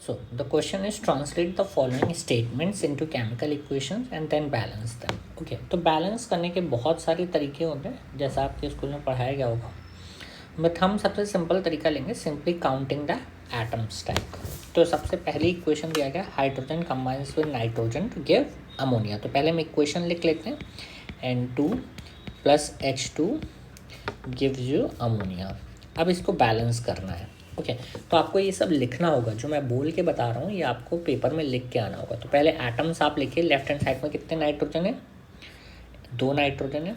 So the question is translate the following statements into chemical equations and then balance them. Okay, तो balance करने के बहुत सारे तरीके होते हैं जैसा आपके स्कूल में पढ़ाया गया होगा, बट हम सबसे सिंपल तरीका लेंगे, simply counting the atoms type. तो सबसे पहली इक्वेशन दिया गया hydrogen combines with nitrogen to give ammonia. तो पहले हम इक्वेशन लिख लेते हैं, N2 + H2 gives you ammonia. अब इसको बैलेंस करना है। ओके तो आपको ये सब लिखना होगा, जो मैं बोल के बता रहा हूँ ये आपको पेपर में लिख के आना होगा। तो पहले एटम्स आप लिखिए, लेफ्ट हैंड साइड में कितने नाइट्रोजन है, 2 नाइट्रोजन है।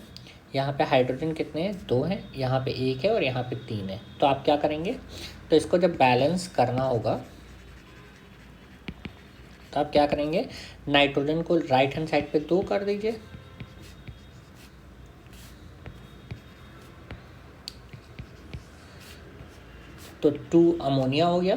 यहाँ पे हाइड्रोजन कितने हैं, 2 हैं। यहाँ पे 1 है और यहाँ पे 3 है। तो आप क्या करेंगे, तो इसको जब बैलेंस करना होगा तो आप क्या करेंगे, नाइट्रोजन को राइट हैंड साइड पे 2 कर दीजिए, तो 2 अमोनिया हो गया।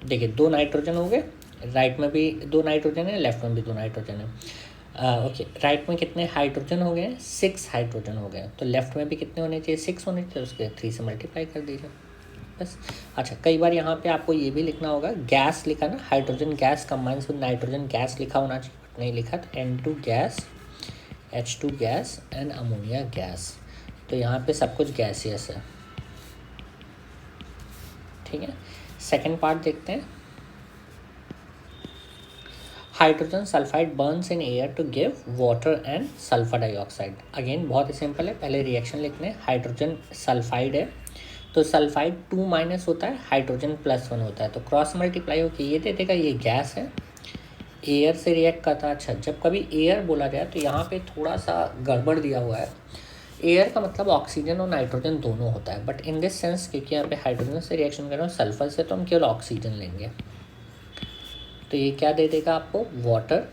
देखिए 2 नाइट्रोजन हो गए, राइट में भी 2 नाइट्रोजन है, लेफ्ट में भी 2 नाइट्रोजन है। ओके राइट में कितने हाइड्रोजन हो गए, 6 हाइड्रोजन हो गए। तो लेफ्ट में भी कितने होने चाहिए, 6 होने चाहिए, उसके 3 से मल्टीप्लाई कर दीजिए बस। अच्छा कई बार यहाँ पे आपको ये भी लिखना होगा, गैस लिखा ना, hydrogen gas combines with nitrogen gas लिखा होना चाहिए, बट नहीं लिखा। तो N2 gas, H2 gas and ammonia gas. तो यहाँ पे सब कुछ गैसियस है, ठीक है। सेकेंड पार्ट देखते हैं, hydrogen sulphide burns in air to give water and sulphur dioxide. Again बहुत ही सिंपल है, पहले रिएक्शन लिखने हैं। हाइड्रोजन सल्फाइड है तो सल्फाइड 2- होता है, हाइड्रोजन +1 होता है, तो क्रॉस मल्टीप्लाई होकर ये दे देगा, ये गैस है, एयर से रिएक्ट करता है। अच्छा जब कभी एयर बोला जाए तो यहाँ पे थोड़ा सा गड़बड़ दिया हुआ है, एयर का मतलब ऑक्सीजन और नाइट्रोजन दोनों होता है, बट इन दिस सेंस क्योंकि यहाँ पे हाइड्रोजन से रिएक्शन कर रहे हो सल्फर से, तो हम केवल ऑक्सीजन लेंगे। तो ये क्या दे देगा आपको, वाटर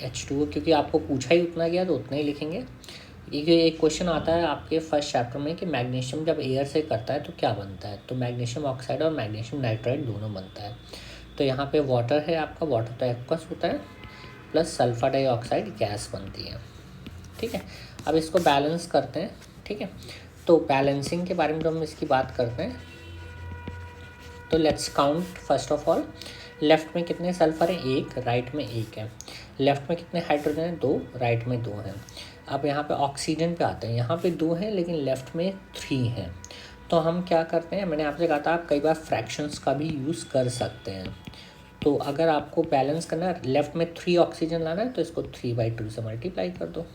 H2O, क्योंकि आपको पूछा ही उतना गया तो उतना ही लिखेंगे। ये एक क्वेश्चन आता है आपके फर्स्ट चैप्टर में कि मैग्नीशियम जब एयर से करता है तो क्या बनता है, तो मैग्नीशियम ऑक्साइड और मैग्नीशियम नाइट्राइड दोनों बनता है। तो यहाँ पे वाटर है आपका, वाटर तो एक्वस होता है, प्लस सल्फर डाइऑक्साइड गैस बनती है, ठीक है। अब इसको बैलेंस करते हैं, ठीक है। तो बैलेंसिंग के बारे में जब हम इसकी बात करते हैं तो let's count first of all, left में कितने सल्फर है, 1, राइट में 1 है। लेफ्ट में कितने हाइड्रोजन है, 2, राइट में 2 हैं। अब यहाँ पे ऑक्सीजन पे आते हैं, यहाँ पे 2 हैं लेकिन लेफ्ट में 3 हैं। तो हम क्या करते हैं, मैंने आपसे कहा था आप कई बार फ्रैक्शंस का भी यूज़ कर सकते हैं। तो अगर आपको बैलेंस करना है, लेफ्ट में 3 ऑक्सीजन लाना है, तो इसको 3/2 से मल्टीप्लाई कर दो।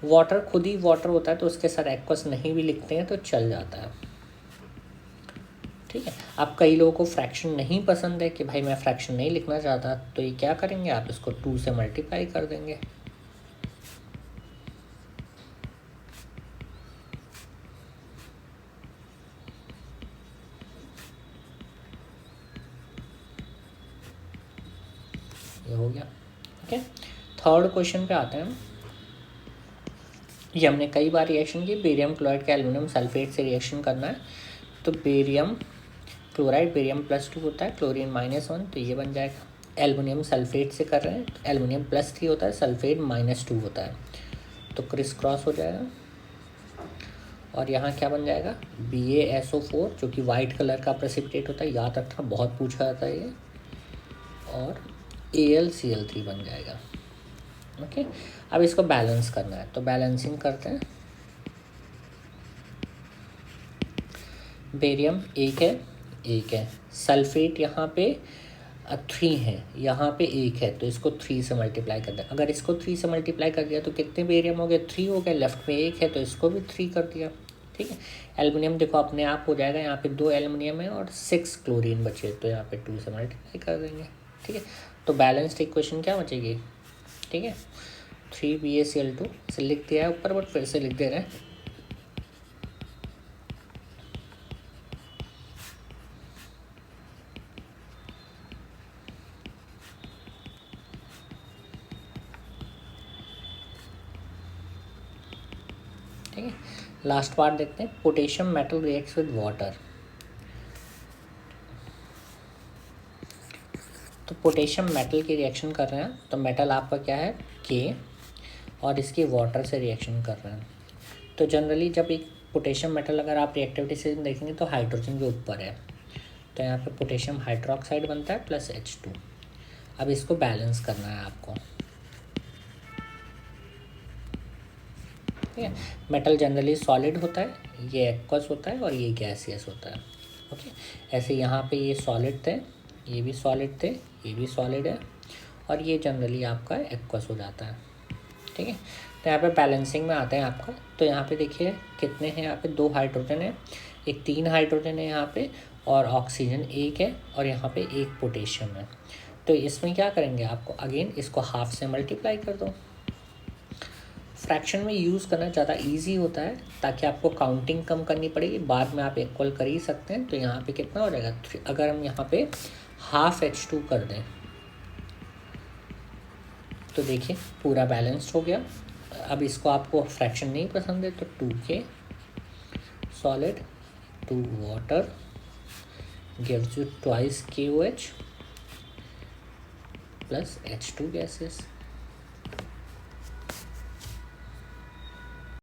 वाटर खुद ही वाटर होता है तो उसके साथ एक्वस नहीं भी लिखते हैं तो चल जाता है, ठीक है। अब कई लोगों को फ्रैक्शन नहीं पसंद है कि भाई मैं फ्रैक्शन नहीं लिखना चाहता, तो ये क्या करेंगे, आप इसको 2 से मल्टीप्लाई कर देंगे। ये हो गया, ओके। थर्ड क्वेश्चन पे आते हैं। ये हमने कई बार रिएक्शन की, बेरियम क्लोराइड का एल्युमिनियम सल्फेट से रिएक्शन करना है। तो बेरियम क्लोराइड, बेरियम +2 होता है, क्लोरीन -1, तो ये बन जाएगा। एल्युमिनियम सल्फेट से कर रहे हैं, एल्युमिनियम +3 होता है, सल्फेट -2 होता है, तो क्रिस क्रॉस हो जाएगा। और यहाँ क्या बन जाएगा, BaSO4 जो कि वाइट कलर का प्रेसिपिटेट होता है, याद रखना बहुत पूछा जाता है ये, और AlCl3 बन जाएगा, ओके। अब इसको बैलेंस करना है, तो बैलेंसिंग करते हैं। बेरियम 1 है, 1 है, सल्फेट यहाँ पे 3 है, यहाँ पे 1 है, तो इसको 3 से मल्टीप्लाई कर दें। अगर इसको 3 से मल्टीप्लाई कर दिया तो कितने बेरियम हो गए, 3 हो गए। लेफ्ट में 1 है तो इसको भी 3 कर दिया, ठीक है। एल्युमिनियम देखो अपने आप हो जाएगा, यहाँ पे 2 एल्युमिनियम है और 6 क्लोरीन बचे, तो यहाँ पे 2 से मल्टीप्लाई कर देंगे, ठीक है। तो बैलेंस्ड इक्वेशन क्या बचेगी, ठीक है, 3BaCl2 से लिख दिया है ऊपर, बट फिर से लिख दे रहे हैं। ठीक है, लास्ट पार्ट देखते हैं, potassium metal reacts with water. तो पोटेशियम मेटल की रिएक्शन कर रहे हैं, तो मेटल आपका क्या है, K, और इसकी वाटर से रिएक्शन कर रहे हैं। तो जनरली जब एक पोटेशियम मेटल अगर आप रिएक्टिविटी से देखेंगे तो हाइड्रोजन के ऊपर है, तो यहाँ पे पोटेशियम हाइड्रोक्साइड बनता है प्लस H2। अब इसको बैलेंस करना है आपको, ठीक है। मेटल जनरली सॉलिड होता है, ये एक्वस होता है और ये गैसियस होता है, ओके। ऐसे यहाँ पे ये सॉलिड थे, ये भी सॉलिड थे, ये भी सॉलिड है, और ये जनरली आपका एक्वस हो जाता है, ठीक है। तो यहाँ पे बैलेंसिंग में आता है आपका। तो यहाँ पे देखिए कितने हैं, यहाँ पे 2 हाइड्रोजन है, एक 3 हाइड्रोजन है यहाँ पे, और ऑक्सीजन 1 है, और यहाँ पे 1 पोटेशियम है। तो इसमें क्या करेंगे, आपको अगेन इसको हाफ से मल्टीप्लाई कर दो। फ्रैक्शन में यूज़ करना ज़्यादा इजी होता है, ताकि आपको काउंटिंग कम करनी पड़ेगी, बाद में आप इक्वल कर ही सकते हैं। तो यहाँ पे कितना हो जाएगा 3, अगर हम यहाँ पे हाफ H2 कर दें तो देखिए पूरा बैलेंस्ड हो गया। अब इसको आपको फ्रैक्शन नहीं पसंद है तो 2K solid 2 water gives you twice KOH plus H2 gases.